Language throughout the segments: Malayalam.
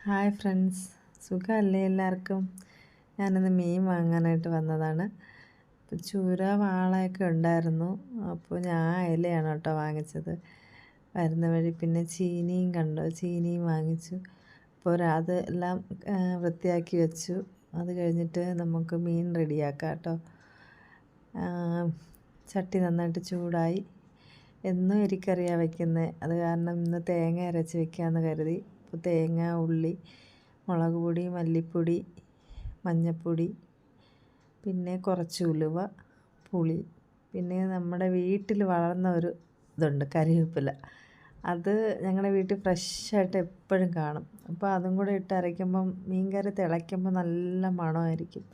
ഹായ് ഫ്രണ്ട്സ്, സുഖമല്ലേ എല്ലാവർക്കും? ഞാനിന്ന് മീൻ വാങ്ങാനായിട്ട് വന്നതാണ്. അപ്പോൾ ചൂര വാളയൊക്കെ ഉണ്ടായിരുന്നു. അപ്പോൾ ഞാൻ അയലയാണ് കേട്ടോ വാങ്ങിച്ചത്. വരുന്ന വഴി പിന്നെ ചീനിയും കണ്ടു, ചീനിയും വാങ്ങിച്ചു. അപ്പോൾ അത് എല്ലാം വൃത്തിയാക്കി വെച്ചു. അത് കഴിഞ്ഞിട്ട് നമുക്ക് മീൻ റെഡിയാക്കാം കേട്ടോ. ചട്ടി നന്നായിട്ട് ചൂടായി. എന്നും എരിക്കറിയാണ് വയ്ക്കുന്നത്. അത് കാരണം ഇന്ന് തേങ്ങ അരച്ച് വെക്കാമെന്ന് കരുതി. അപ്പോൾ തേങ്ങ, ഉള്ളി, മുളക് പൊടി, മല്ലിപ്പൊടി, മഞ്ഞൾപ്പൊടി, പിന്നെ കുറച്ച് ഉലുവ, പുളി, പിന്നെ നമ്മുടെ വീട്ടിൽ വളർന്ന ഒരു ഇതുണ്ട്, കരിവേപ്പില. അത് ഞങ്ങളുടെ വീട്ടിൽ ഫ്രഷായിട്ട് എപ്പോഴും കാണും. അപ്പോൾ അതും കൂടെ ഇട്ട് അരയ്ക്കുമ്പം മീൻകറി തിളയ്ക്കുമ്പോൾ നല്ല മണമായിരിക്കും.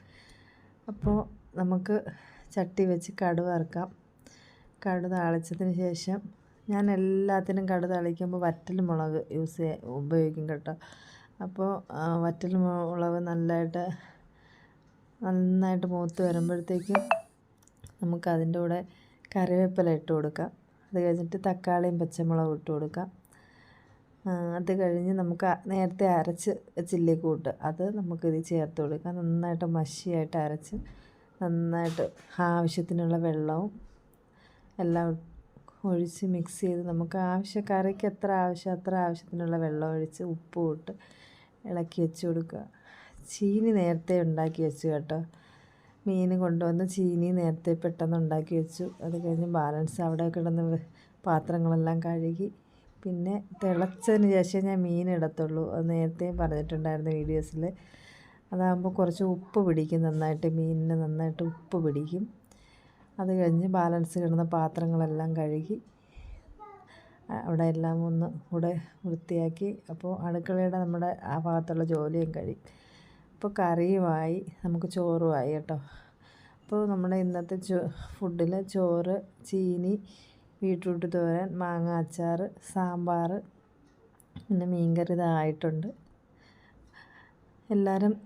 അപ്പോൾ നമുക്ക് ചട്ടി വെച്ച് കടുക് വറുക്കാം. കടുക് താളിച്ചതിന് ശേഷം ഞാൻ എല്ലാത്തിനും കടുക് താളിക്കുമ്പോൾ വറ്റൽ മുളക് ഉപയോഗിക്കും കേട്ടോ. അപ്പോൾ വറ്റൽ മുളക് നന്നായിട്ട് മൂത്ത് വരുമ്പോഴത്തേക്കും നമുക്കതിൻ്റെ കൂടെ കറിവേപ്പില ഇട്ട് കൊടുക്കാം. അത് കഴിഞ്ഞിട്ട് തക്കാളിയും പച്ചമുളകും ഇട്ട് കൊടുക്കാം. അത് കഴിഞ്ഞ് നമുക്ക് നേരത്തെ അരച്ച് വെച്ചില്ലേ കൂട്ട്, അത് നമുക്കിത് ചേർത്ത് കൊടുക്കാം. നന്നായിട്ട് മഷിയായിട്ട് അരച്ച് നന്നായിട്ട് ആവശ്യത്തിനുള്ള വെള്ളവും എല്ലാം ഒഴിച്ച് മിക്സ് ചെയ്ത് നമുക്ക് കറിക്ക് എത്ര ആവശ്യത്തിനുള്ള വെള്ളം ഒഴിച്ച് ഉപ്പും ഇട്ട് ഇളക്കി വെച്ച് കൊടുക്കുക. ചീനി നേരത്തെ ഉണ്ടാക്കി വെച്ചു കേട്ടോ. മീൻ കൊണ്ടുവന്ന് ചീനി നേരത്തെ പെട്ടെന്ന് ഉണ്ടാക്കി വെച്ചു. അത് കഴിഞ്ഞ് ബാലൻസ് അവിടെ കിടന്ന് പാത്രങ്ങളെല്ലാം കഴുകി. പിന്നെ തിളച്ചതിന് ശേഷം ഞാൻ മീൻ ഇടത്തുള്ളൂ. അത് നേരത്തെയും പറഞ്ഞിട്ടുണ്ടായിരുന്നു വീഡിയോസിൽ. അതാകുമ്പോൾ കുറച്ച് ഉപ്പ് പിടിക്കും, നന്നായിട്ട് മീനിന് നന്നായിട്ട് ഉപ്പ് പിടിക്കും. അത് കഴിഞ്ഞ് ബാലൻസ് കിടന്ന പാത്രങ്ങളെല്ലാം കഴുകി അവിടെ എല്ലാം ഒന്ന് കൂടെ വൃത്തിയാക്കി. അപ്പോൾ അടുക്കളയുടെ നമ്മുടെ ആ ഭാഗത്തുള്ള ജോലിയും കഴിയും. അപ്പോൾ കറിയുമായി, നമുക്ക് ചോറുമായി കേട്ടോ. അപ്പോൾ നമ്മുടെ ഇന്നത്തെ ഫുഡിൽ ചോറ്, ചീനി, ബീട്രൂട്ട് തോരൻ, മാങ്ങ അച്ചാർ, സാമ്പാർ, പിന്നെ മീൻകറി ഇതായിട്ടുണ്ട്. എല്ലാവരും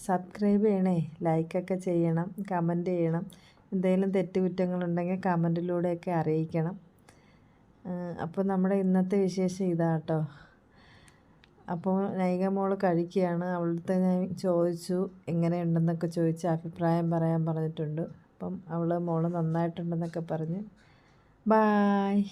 സബ്സ്ക്രൈബ് ചെയ്യണേ, ലൈക്കൊക്കെ ചെയ്യണം, കമൻറ്റ് ചെയ്യണം. എന്തെങ്കിലും തെറ്റുകുറ്റങ്ങളുണ്ടെങ്കിൽ കമൻറ്റിലൂടെയൊക്കെ അറിയിക്കണം. അപ്പോൾ നമ്മുടെ ഇന്നത്തെ വിശേഷം ഇതാട്ടോ. അപ്പോൾ നൈക മോൾ കഴിക്കുകയാണ്. അവളുടെ ഞാൻ ചോദിച്ചു എങ്ങനെയുണ്ടെന്നൊക്കെ ചോദിച്ച് അഭിപ്രായം പറഞ്ഞിട്ടുണ്ട്. അപ്പം മോൾ നന്നായിട്ടുണ്ടെന്നൊക്കെ പറഞ്ഞു. ബായ്.